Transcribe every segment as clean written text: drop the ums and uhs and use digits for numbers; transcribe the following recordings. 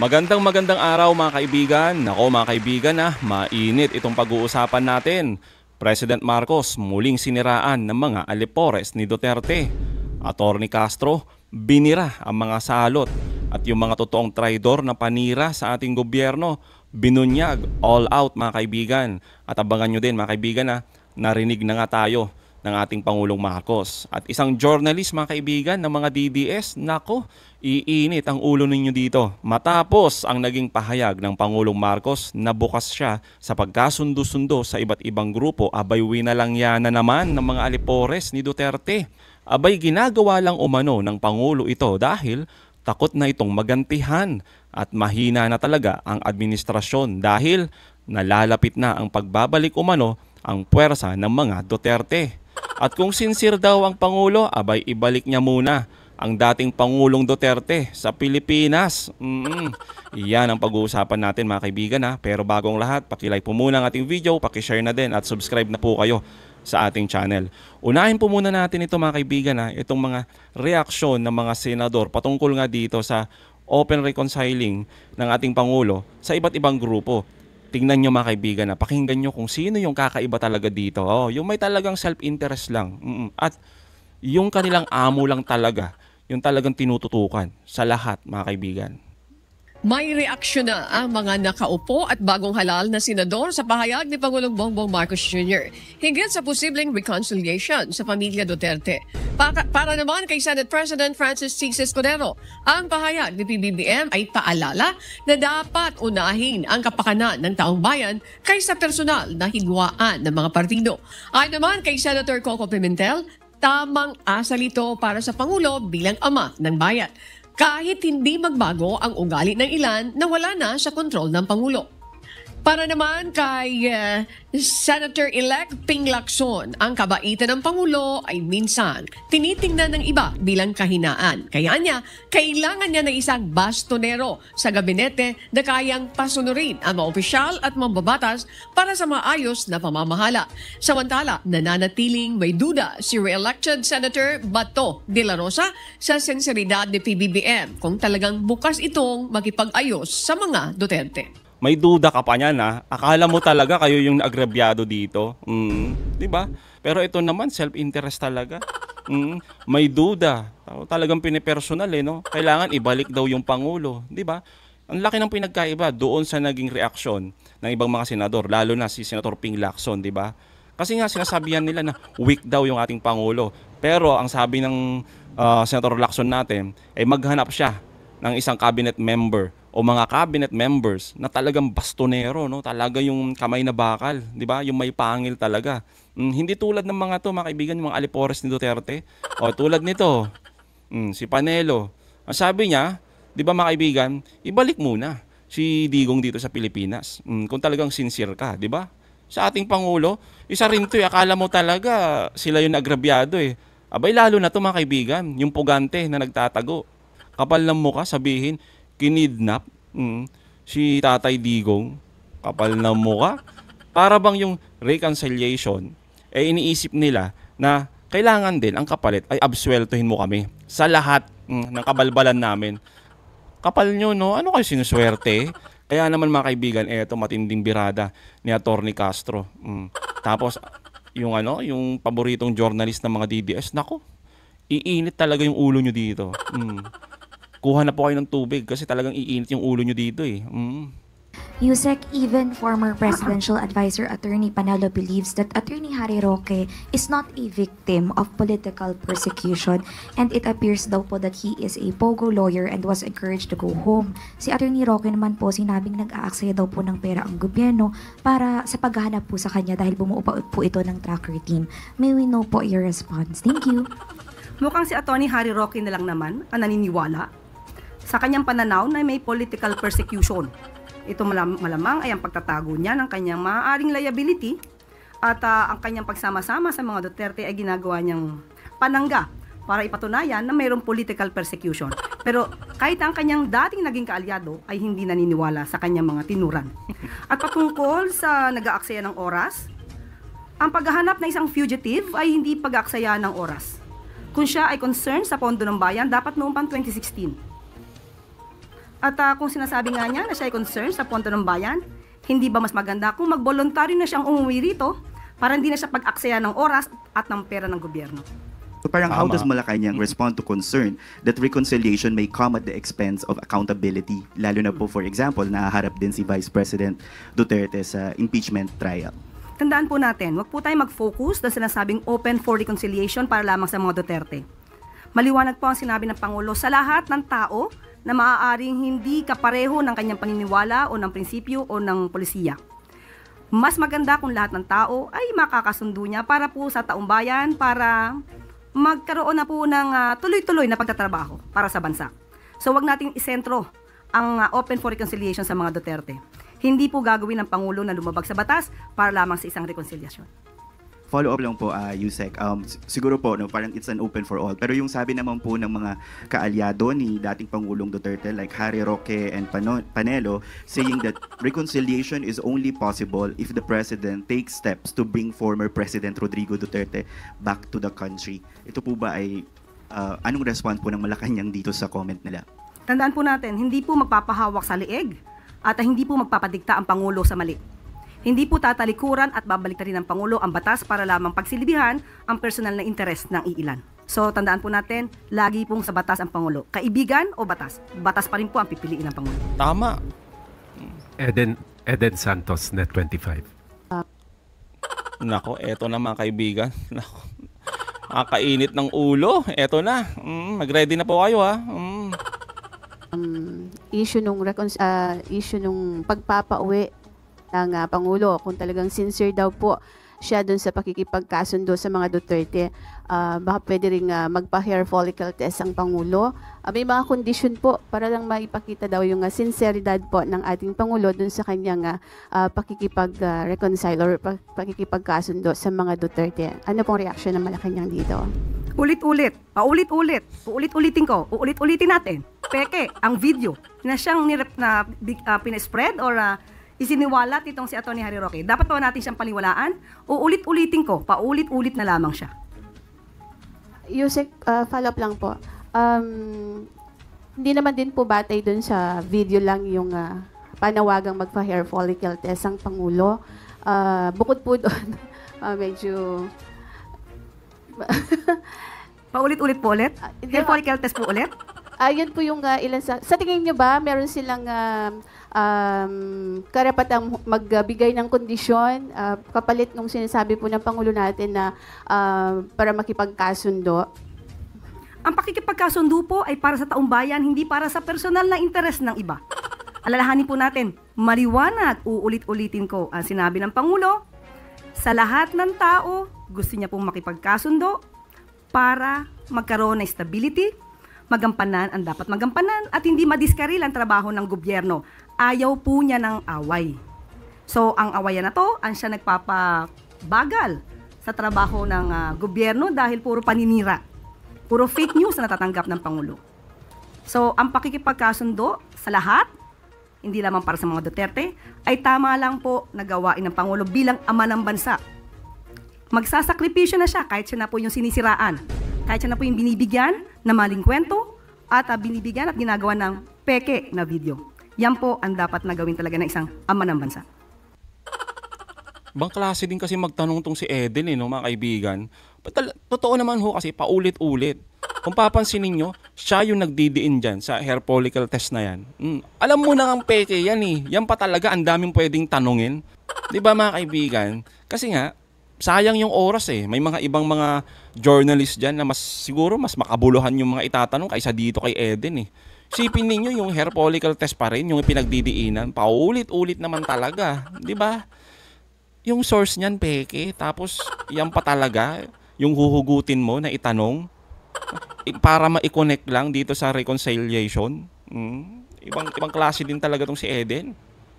Magandang araw mga kaibigan. Nako mga kaibigan mainit itong pag-uusapan natin. President Marcos muling siniraan ng mga alipores ni Duterte. Atty. Castro binira ang mga salot at yung mga totoong traidor na panira sa ating gobyerno. Binunyag all out mga kaibigan. At abangan nyo din mga kaibigan narinig na nga tayo ng ating Pangulong Marcos. At isang journalist mga kaibigan ng mga DDS, nako, iinit ang ulo ninyo dito. Matapos ang naging pahayag ng Pangulong Marcos na bukas siya sa pagkasundo-sundo sa iba't ibang grupo, abay winalangyana na naman ng mga alipores ni Duterte. Abay ginagawa lang umano ng Pangulo ito dahil takot na itong magantihan at mahina na talaga ang administrasyon dahil nalalapit na ang pagbabalik umano ang puwersa ng mga Duterte. At kung sincere daw ang Pangulo, abay ibalik niya muna ang dating Pangulong Duterte sa Pilipinas. Iyan ang pag-uusapan natin mga kaibigan Pero bagong lahat, pakilike po muna ang ating video, pakishare na din at subscribe na po kayo sa ating channel. Unahin po muna natin ito mga kaibigan itong mga reaksyon ng mga senador patungkol nga dito sa open reconciling ng ating Pangulo sa iba't ibang grupo. Tingnan nyo mga kaibigan pakinggan nyo kung sino yung kakaiba talaga dito. Yung may talagang self-interest lang. At yung kanilang amo lang talaga, yung talagang tinututukan sa lahat mga kaibigan. May reaksyon na ang mga nakaupo at bagong halal na senador sa pahayag ni Pangulong Bongbong Marcos Jr. hinggil sa posibleng reconciliation sa pamilya Duterte. Para naman kay Senate President Francis C. Escudero, ang pahayag ni PBBM ay paalala na dapat unahin ang kapakanan ng taong bayan kaysa personal na higwaan ng mga partido. Ay naman kay Senator Coco Pimentel, tamang asal ito para sa Pangulo bilang ama ng bayan. Kahit hindi magbago ang ugali ng ilan na wala na sa kontrol ng Pangulo. Para naman kay Senator-elect Ping Lacson, ang kabaitan ng Pangulo ay minsan tinitingnan ng iba bilang kahinaan. Kaya niya, kailangan niya ng isang bastonero sa gabinete na kayang pasunurin ang mga opisyal at mambabatas para sa maayos na pamamahala. Samantala, nananatiling may duda si re-elected Senator Bato de la Rosa sa sinseridad ni PBBM kung talagang bukas itong makipag-ayos sa mga Duterte. May duda ka pa niyan Akala mo talaga kayo yung agrabyado dito. 'Di ba? Pero ito naman self-interest talaga. May duda. Talagang pinipersonal no. Kailangan ibalik daw yung Pangulo, 'di ba? Ang laki ng pinagkaiba doon sa naging reaksyon ng ibang mga senador, lalo na si Senator Ping Lacson, 'di ba? Kasi nga sinasabihan nila na weak daw yung ating Pangulo. Pero ang sabi ng Senator Lacson natin ay maghanap siya ng isang cabinet member o mga cabinet members na talagang bastonero, no? Talaga yung kamay na bakal, 'di ba? Yung may pangil talaga. Hindi tulad ng mga to, mga kaibigan, yung mga alipores ni Duterte. O tulad nito, si Panelo. Ang sabi niya, 'di ba mga kaibigan, ibalik muna si Digong dito sa Pilipinas. Kung talagang sincere ka, 'di ba? Sa ating Pangulo, isa rin 'to, akala mo talaga sila yung agrabyado Abay lalo na 'to mga kaibigan, yung pugante na nagtatago. Kapal ng mukha sabihin kinidnap si Tatay Digong, kapal ng mukha. Para bang yung reconciliation, iniisip nila na kailangan din ang kapalit ay absueltuhin mo kami sa lahat ng kabalbalan namin. Kapal nyo, no? Ano kayo sinuswerte? Kaya naman mga kaibigan, eto matinding birada ni Atty. Castro. Tapos, yung paboritong journalist ng mga DDS, nako, iinit talaga yung ulo nyo dito. Kuha na po kayo ng tubig kasi talagang iinit yung ulo nyo dito Yusek, even former presidential advisor Attorney Panelo believes that Attorney Harry Roque is not a victim of political persecution and it appears daw po that he is a pogo lawyer and was encouraged to go home. Si Attorney Roque naman po sinabing nag-aaksaya daw po ng pera ang gobyerno para sa paghahanap po sa kanya dahil bumuo po ito ng tracker team. May we know po your response? Thank you. Mukhang si Attorney Harry Roque na lang naman ang naniniwala sa kanyang pananaw na may political persecution. Ito malamang ay ang pagtatago niya ng kanyang maaaring liability at ang kanyang pagsama-sama sa mga Duterte ay ginagawa niyang panangga para ipatunayan na mayroong political persecution. Pero kahit ang kanyang dating naging kaalyado ay hindi naniniwala sa kanyang mga tinuran. At patungkol sa nag-aaksaya ng oras, ang paghahanap ng isang fugitive ay hindi pag-aaksaya ng oras. Kung siya ay concerned sa pondo ng bayan, dapat noong pang 2016 At kung sinasabi nga niya na siya ay concerned sa punto ng bayan, hindi ba mas maganda kung mag-voluntary na siyang umuwi rito para hindi na siya pag-aksaya ng oras at ng pera ng gobyerno? So parang how Tama. does Malacanang respond to concern that reconciliation may come at the expense of accountability? Lalo na po, for example, nahaharap din si Vice President Duterte sa impeachment trial. Tandaan po natin, wag po tayo mag-focus na sinasabing open for reconciliation para lamang sa mga Duterte. Maliwanag po ang sinabi ng Pangulo sa lahat ng tao na maaaring hindi kapareho ng kanyang paniniwala o ng prinsipyo o ng polisiya. Mas maganda kung lahat ng tao ay makakasundo niya para po sa taumbayan, para magkaroon na po ng tuloy-tuloy na pagtatrabaho para sa bansa. So wag nating isentro ang open for reconciliation sa mga Duterte. Hindi po gagawin ng Pangulo na lumabag sa batas para lamang sa isang reconciliation. Follow up lang po, Yusek. Siguro po, no, parang it's an open for all. Pero yung sabi naman po ng mga kaalyado ni dating Pangulong Duterte like Harry Roque and Panelo saying that reconciliation is only possible if the President takes steps to bring former President Rodrigo Duterte back to the country. Ito po ba ay anong response po ng Malacanang dito sa comment nila? Tandaan po natin, hindi po magpapahawak sa liig at hindi po magpapadikta ang Pangulo sa mali. Hindi po tatalikuran at babalik rin ng Pangulo ang batas para lamang pagsilibihan ang personal na interes ng iilan. So tandaan po natin, lagi pong sa batas ang Pangulo. Kaibigan o batas? Batas pa rin po ang pipiliin ng Pangulo. Tama. Eden Santos, Net 25. Nako, eto na mga kaibigan. Nako. Makainit ng ulo. Eto na. Mag-ready na po kayo ha. Issue nung pagpapauwi ng Pangulo, kung talagang sincere daw po siya dun sa pakikipagkasundo sa mga Duterte, baka pwede rin magpa-hair follicle test ang Pangulo. May mga kondisyon po para lang maipakita daw yung sinceridad po ng ating Pangulo dun sa kanyang pakikipag-reconcile or pakikipagkasundo sa mga Duterte. Ano pong reaksyon ng Malacanang dito? Ulit-ulit, paulit-ulit, uulit-ulitin ko, uulit-ulitin natin. Peke, ang video na siyang pinespread or isiniwalat itong si Atty. Harry Roque. Dapat pa natin siyang paliwalaan o ulit-ulitin ko, paulit-ulit na lamang siya. Yusek, follow-up lang po. Hindi naman din po batay dun sa video lang yung panawagang magpa-hair follicle test ang Pangulo. Bukod po doon, medyo... Paulit-ulit po ulit? Hair follicle test po ulit? Yun po yung ilan sa tingin nyo ba, meron silang karapatang magbigay ng kondisyon kapalit nung sinasabi po ng Pangulo natin na para makipagkasundo? Ang pakikipagkasundo po ay para sa taumbayan, hindi para sa personal na interes ng iba. Alalahanin po natin, maliwanag, uulit-ulitin ko ang sinabi ng Pangulo, sa lahat ng tao, gusto niya pong makipagkasundo para magkaroon ng stability, magampanan ang dapat magampanan at hindi madiskaril ang trabaho ng gobyerno. Ayaw po niya ng away. So, ang awayan na to, ang siya nagpapabagal sa trabaho ng gobyerno dahil puro paninira. Puro fake news na natatanggap ng Pangulo. So, ang pakikipagkasundo sa lahat, hindi lamang para sa mga Duterte, ay tama lang po na gawain ng Pangulo bilang ama ng bansa. Magsasakripisyo na siya kahit siya na po yung sinisiraan. Kahit siya na po yung binibigyan na maling kwento at binibigyan at ginagawa ng peke na video. Yan po ang dapat na gawin talaga ng isang ama ng bansa. Ibang klase din kasi magtanong tong si Eden no, mga kaibigan. Totoo naman ho kasi paulit-ulit. Kung papansinin nyo, siya yung nagdidiin dyan sa hair follicle test na yan. Alam mo na ang peke yan eh. Yan pa talaga ang daming pwedeng tanungin. Di ba mga kaibigan? Kasi nga, sayang yung oras eh. May mga ibang mga journalist dyan na siguro mas makabuluhan yung mga itatanong kaysa dito kay Eden eh. Sipin ninyo yung hair follicle test pa rin, yung pinagdidiinan. Paulit-ulit naman talaga. Di ba? Yung source niyan peke. Tapos yan pa talaga yung huhugutin mo na itanong para ma-connect lang dito sa reconciliation. Ibang klase din talaga tong si Eden.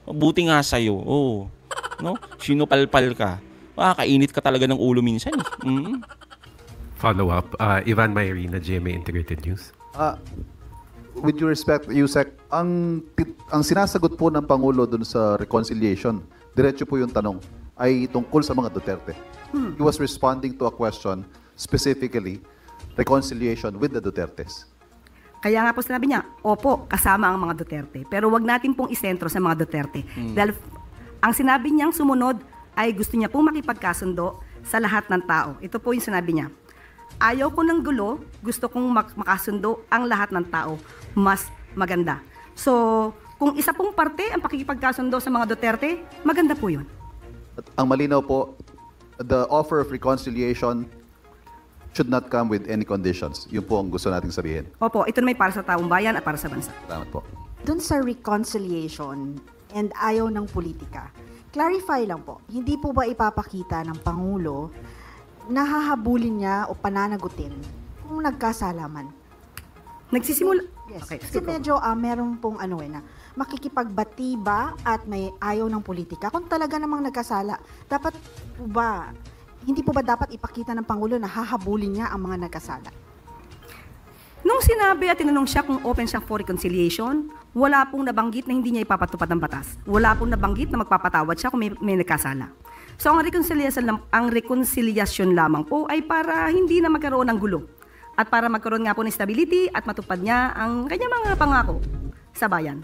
Buti nga sa'yo. Oh. No? Sinupalpal ka. Kainit ka talaga ng ulo minsan. Follow up, Ivan Mayrina, GMA Integrated News. With due respect, Yusek, ang sinasagot po ng Pangulo dun sa reconciliation, diretso po yung tanong, ay tungkol sa mga Duterte. He was responding to a question specifically reconciliation with the Dutertes. Kaya nga po sinabi niya, opo, kasama ang mga Duterte. Pero wag natin pong isentro sa mga Duterte. Dahil ang sinabi niyang sumunod ay gusto niya pong makipagkasundo sa lahat ng tao. Ito po yung sinabi niya. Ayaw ko ng gulo, gusto kong makasundo ang lahat ng tao. Mas maganda. So, kung isa pong parte ang pakikipagkasundo sa mga Duterte, maganda po yun. At ang malinaw po, the offer of reconciliation should not come with any conditions. Yun po ang gusto nating sabihin. Opo, ito na may para sa taong bayan at para sa bansa. Salamat po. Dun sa reconciliation and ayaw ng politika, clarify lang po, hindi po ba ipapakita ng Pangulo na hahabulin niya o pananagutin kung nagkasalaman? Nagsisimula. Yes. Okay, Kasi medyo meron pong na makikipagbati ba at may ayaw ng politika kung talaga namang nagkasala. Dapat po ba, hindi po ba dapat ipakita ng Pangulo na hahabulin niya ang mga nagkasala? Nung sinabi at tinanong siya kung open siya for reconciliation, wala pong nabanggit na hindi niya ipapatupad ang batas. Wala pong nabanggit na magpapatawad siya kung may nagkasala. So ang reconciliation lamang po ay para hindi na magkaroon ng gulo. At para magkaroon nga po ng stability at matupad niya ang kanyang mga pangako sa bayan.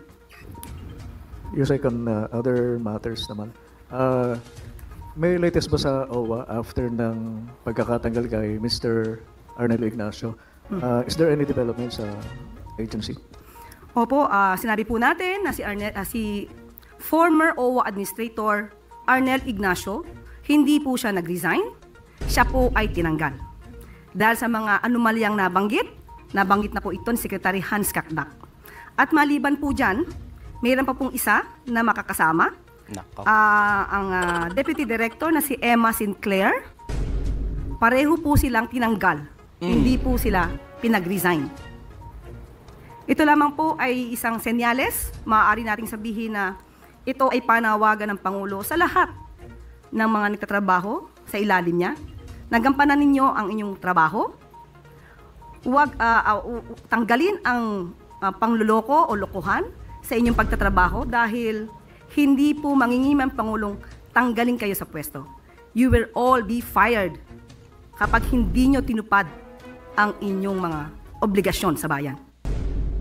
Yusek, on other matters naman. May latest ba sa OWA after ng pagkakatanggal kay Mr. Arnel Ignacio? Is there any development sa agency? Opo, sinabi po natin na si former OWA Administrator Arnel Ignacio, hindi po siya nag-resign, siya po ay tinanggal. Dahil sa mga anomalyang nabanggit na po ito ni Secretary Hans Kakdak. At maliban po dyan, mayroon pa pong isa na makakasama, ang Deputy Director na si Emma Sinclair. Pareho po silang tinanggal, hindi po sila pinag-resign. Ito lamang po ay isang senyales, maaari nating sabihin na ito ay panawagan ng Pangulo sa lahat ng mga nagtatrabaho sa ilalim niya. Nagampanan ninyo ang inyong trabaho. Huwag tanggalin ang pangluloko o lokohan sa inyong pagtatrabaho dahil hindi po mangingim ang Pangulong tanggalin kayo sa pwesto. You will all be fired kapag hindi nyo tinupad ang inyong mga obligasyon sa bayan.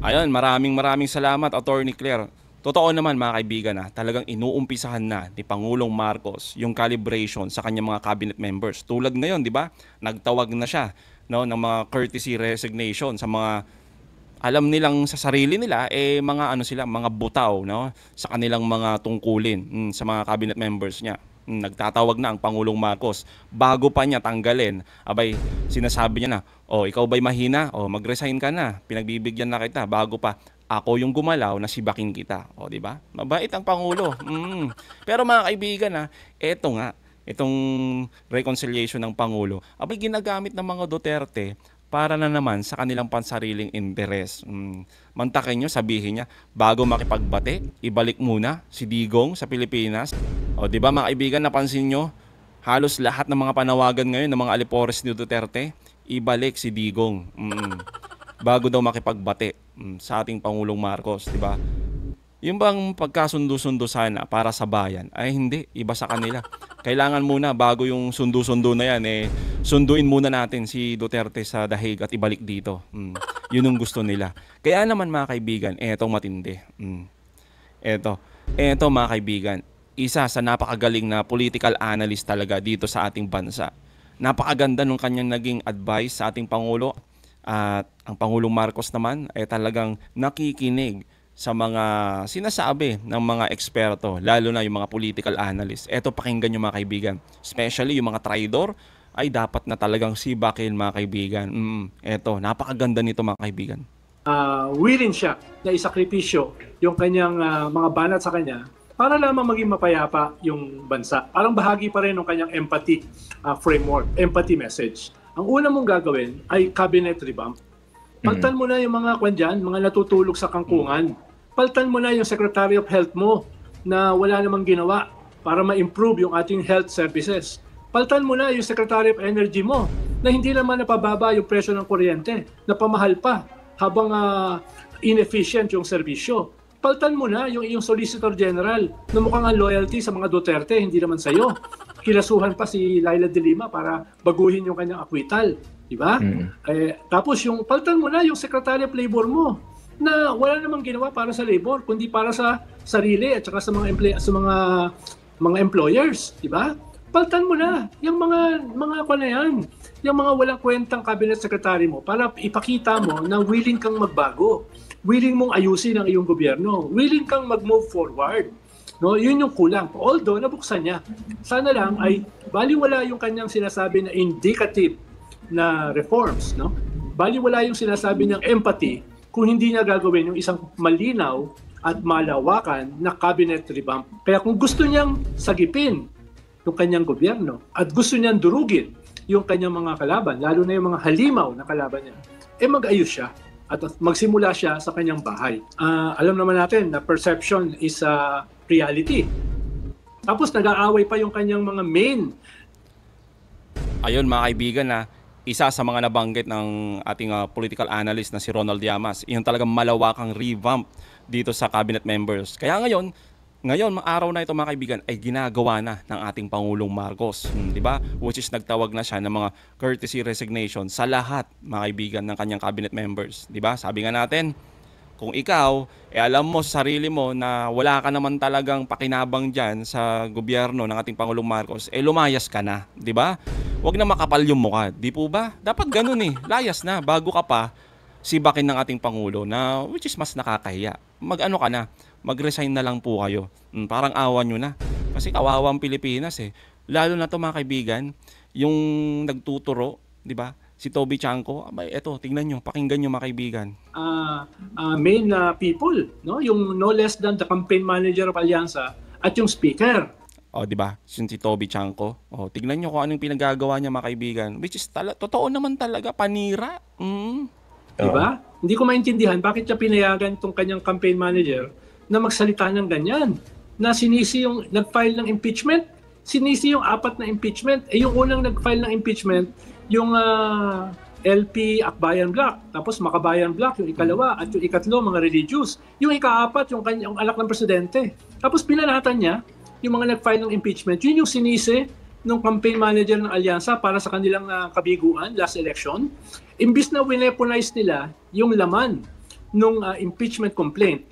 Ayun, maraming salamat, Attorney Claire. Totoo naman mga kaibigan talagang inuumpisahan na ni Pangulong Marcos yung calibration sa kanyang mga cabinet members. Tulad ngayon, di ba? Nagtawag na siya ng mga courtesy resignation sa mga alam nilang sa sarili nila mga butaw sa kanilang mga tungkulin sa mga cabinet members niya. Nagtatawag na ang Pangulong Marcos bago pa niya tanggalin. Abay, sinasabi niya na, ikaw ba'y mahina? Mag-resign ka na. Pinagbibigyan na kita bago pa ako yung gumalaw na sibakin kita. Di ba? Mabait ang Pangulo. Pero mga kaibigan itong reconciliation ng Pangulo, abay ginagamit ng mga Duterte para na naman sa kanilang pansariling interes. Mantakin nyo, sabihin niya, bago makipagbate, ibalik muna si Digong sa Pilipinas. Di ba mga kaibigan, napansin nyo, halos lahat ng mga panawagan ngayon ng mga alipores ni Duterte, ibalik si Digong. Bago daw makipagbate sa ating Pangulong Marcos, di ba? Yung bang pagkasundo-sundo sana para sa bayan, ay hindi, iba sa kanila. Kailangan muna, bago yung sundo-sundo na yan, sunduin muna natin si Duterte sa dahig at ibalik dito. Yun ang gusto nila. Kaya naman mga kaibigan, etong matindi. Eto mga kaibigan, isa sa napakagaling na political analyst talaga dito sa ating bansa. Napakaganda nung kanyang naging advice sa ating Pangulo. At ang Pangulong Marcos naman ay talagang nakikinig sa mga sinasabi ng mga eksperto, lalo na yung mga political analysts. Eto, pakinggan nyo mga kaibigan. Especially yung mga traidor ay dapat na talagang sibakin mga kaibigan. Eto, napakaganda nito mga kaibigan. Willing siya na isakripisyo yung kanyang mga banat sa kanya para lamang maging mapayapa yung bansa. Parang bahagi pa rin ng kanyang empathy framework, empathy message. Ang una mong gagawin ay cabinet revamp. Paltan mo na yung mga kwan mga natutulog sa kangkungan. Paltan mo na yung Secretary of Health mo na wala namang ginawa para ma-improve yung ating health services. Paltan mo na yung Secretary of Energy mo na hindi naman napababa yung presyo ng kuryente, napamahal pa habang inefficient yung serbisyo. Paltan mo na yung iyong Solicitor General na mukhang ang loyalty sa mga Duterte, hindi naman sa'yo. Kilasuhan pa si Laila de Lima para baguhin yung kanyang akwital. Di ba? Tapos yung paltan mo na yung Secretary of Labor mo na wala namang ginawa para sa labor kundi para sa sarili at saka sa mga employers, di ba? Paltan mo na yung mga na yan, yung mga walang kwentang cabinet secretary mo para ipakita mo na willing kang magbago, willing mong ayusin ang iyong gobyerno, willing kang mag-move forward. No, yun yung kulang. Although nabuksan niya. Sana lang ay baliwala yung kanyang sinasabi na indicative na reforms, no? Baliwala yung sinasabi ng empathy kung hindi niya gagawin yung isang malinaw at malawakan na cabinet revamp. Kaya kung gusto niyang sagipin yung kanyang gobyerno at gusto niyang durugin yung kanyang mga kalaban, lalo na yung mga halimaw na kalaban niya, mag-ayos siya at magsimula siya sa kanyang bahay. Alam naman natin na perception is reality. Tapos nag-aaway pa yung kanyang mga main. Ayun mga kaibigan na isa sa mga nabanggit ng ating political analyst na si Ronald Llamas, yung talagang malawakang revamp dito sa cabinet members. Kaya ngayon, araw na ito mga kaibigan, ay ginagawa na ng ating Pangulong Marcos. Di ba? Which is nagtawag na siya ng mga courtesy resignation sa lahat mga kaibigan ng kanyang cabinet members. Di ba? Sabi nga natin, kung ikaw, alam mo sa sarili mo na wala ka naman talagang pakinabang dyan sa gobyerno ng ating Pangulong Marcos, lumayas ka na, di ba? Huwag na makapal yung mukha, di po ba? Dapat ganun layas na, bago ka pa sibakin ng ating Pangulo na which is mas nakakahiya. Mag-ano ka na, mag-resign na lang po kayo. Parang awa nyo na. Kasi kawawa ang Pilipinas Lalo na to mga kaibigan, yung nagtuturo, di ba? Si Toby Chanco, eto, tingnan nyo, pakinggan nyo mga kaibigan. Main people, no? Yung no less than the campaign manager of Alyansa at yung speaker. Di ba? Si Toby Chanco. Tingnan nyo kung anong pinagagawa niya mga kaibigan. Which is totoo naman talaga, panira. Di ba? Hindi ko maintindihan bakit niya pinayagan itong kanyang campaign manager na magsalita ng ganyan. Na sinisi yung nag-file ng impeachment, sinisi yung 4 na impeachment. Yung unang nag-file ng impeachment, yung LP Akbayan Black, tapos Makabayan Black, yung ikalawa, at yung ikatlo, mga religious. Yung ika-4, yung anak ng presidente. Tapos pinalatan niya, yung mga nag-file ng impeachment, yun yung sinisi ng campaign manager ng Alyansa para sa kanilang kabiguan last election. Imbis na wineponize nila yung laman ng impeachment complaint,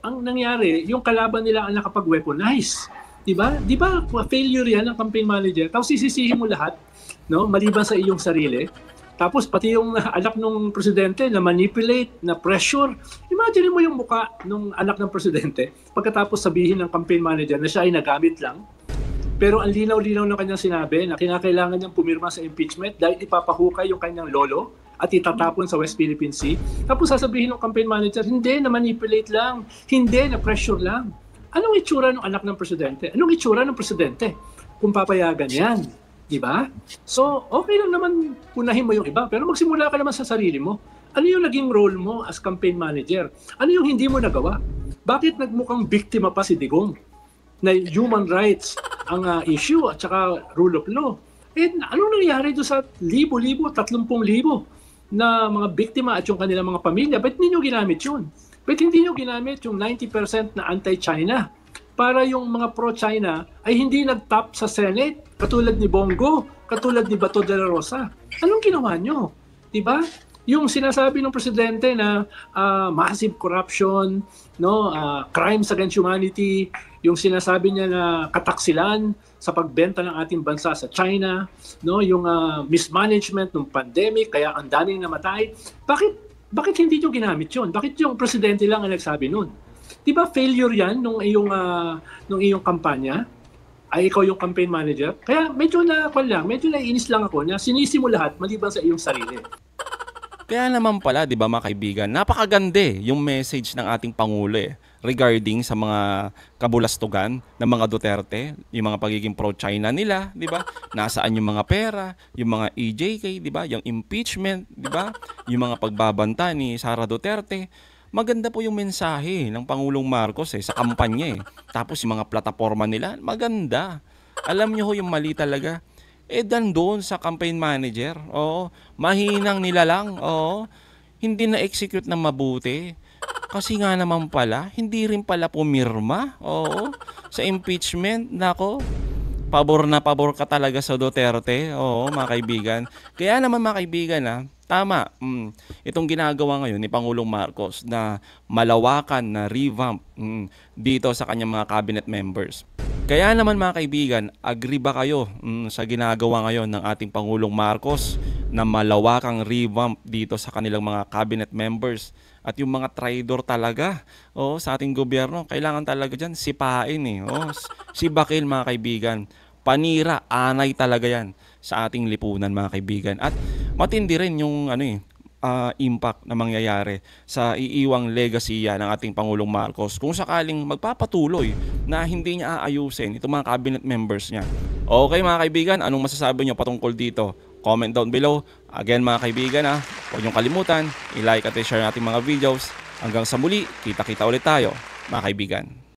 ang nangyari, yung kalaban nila ang nakapag-weaponize. Diba? Diba failure yan ng campaign manager? Tapos sisisihin mo lahat, no? Maliban sa iyong sarili. Tapos pati yung anak ng presidente na manipulate, na pressure. Imagine mo yung muka ng anak ng presidente pagkatapos sabihin ng campaign manager na siya ay nagamit lang. Pero ang linaw-linaw ng kanyang sinabi na kinakailangan niyang pumirma sa impeachment dahil ipapahukay yung kanyang lolo at itatapon sa West Philippine Sea. Tapos sasabihin ng campaign manager, hindi, na-manipulate lang. Hindi, na-pressure lang. Anong itsura ng anak ng presidente? Anong itsura ng presidente kung papayagan yan? Diba? So, okay lang naman punahin mo yung iba, pero magsimula ka naman sa sarili mo. Ano yung naging role mo as campaign manager? Ano yung hindi mo nagawa? Bakit nagmukhang biktima pa si Digong? Na human rights ang issue at saka rule of law. Anong nangyari doon sa 30,000 na mga biktima at yung kanilang mga pamilya? Ba't hindi nyo ginamit yun? Ba't hindi nyo ginamit yung 90% na anti-China? Para yung mga pro-China ay hindi nag-top sa Senate, katulad ni Bongo, katulad ni Bato de la Rosa. Anong ginawa nyo? Diba? Yung sinasabi ng presidente na massive corruption, no, crimes against humanity, yung sinasabi niya na kataksilan sa pagbenta ng ating bansa sa China, no, yung mismanagement ng pandemic, kaya ang daming namatay. Bakit hindi nyo ginamit yun? Bakit yung presidente lang ang nagsabi nun? Di ba failure yan nung iyong kampanya? Ay ikaw yung campaign manager? Kaya medyo naiinis lang ako na sinisi mo lahat maliban sa iyong sarili. Kaya naman pala, di ba mga kaibigan, napakaganda yung message ng ating Pangulo regarding sa mga kabulastugan ng mga Duterte, yung mga pagiging pro-China nila, di ba? Nasaan yung mga pera, yung mga EJK, di ba? Yung impeachment, di ba? Yung mga pagbabanta ni Sara Duterte. Maganda po yung mensahe ng Pangulong Marcos sa kampanya Tapos yung mga plataforma nila, maganda. Alam niyo yung mali talaga. Doon sa campaign manager, mahinang nila lang, hindi na-execute ng mabuti. Kasi nga naman pala, hindi rin pala pumirma, sa impeachment, nako. pabor na pabor ka talaga sa Duterte. Oo, mga kaibigan. Kaya naman mga kaibigan, tama. Itong ginagawa ngayon ni Pangulong Marcos na malawakan na revamp dito sa kanyang mga cabinet members. Kaya naman mga kaibigan, agree ba kayo sa ginagawa ngayon ng ating Pangulong Marcos na malawakang revamp dito sa kanilang mga cabinet members? At yung mga traidor talaga sa ating gobyerno, kailangan talaga dyan sipain si Bakil mga kaibigan, panira, anay talaga yan sa ating lipunan mga kaibigan. At matindi rin yung impact na mangyayari sa iiwang legasiya ng ating Pangulong Marcos kung sakaling magpapatuloy na hindi niya aayusin itong mga cabinet members niya. Okay mga kaibigan, anong masasabi niyo patungkol dito? Comment down below. Again mga kaibigan, huwag niyong kalimutan, i-like at i-share natin mga videos. Hanggang sa muli, kita-kita ulit tayo mga kaibigan.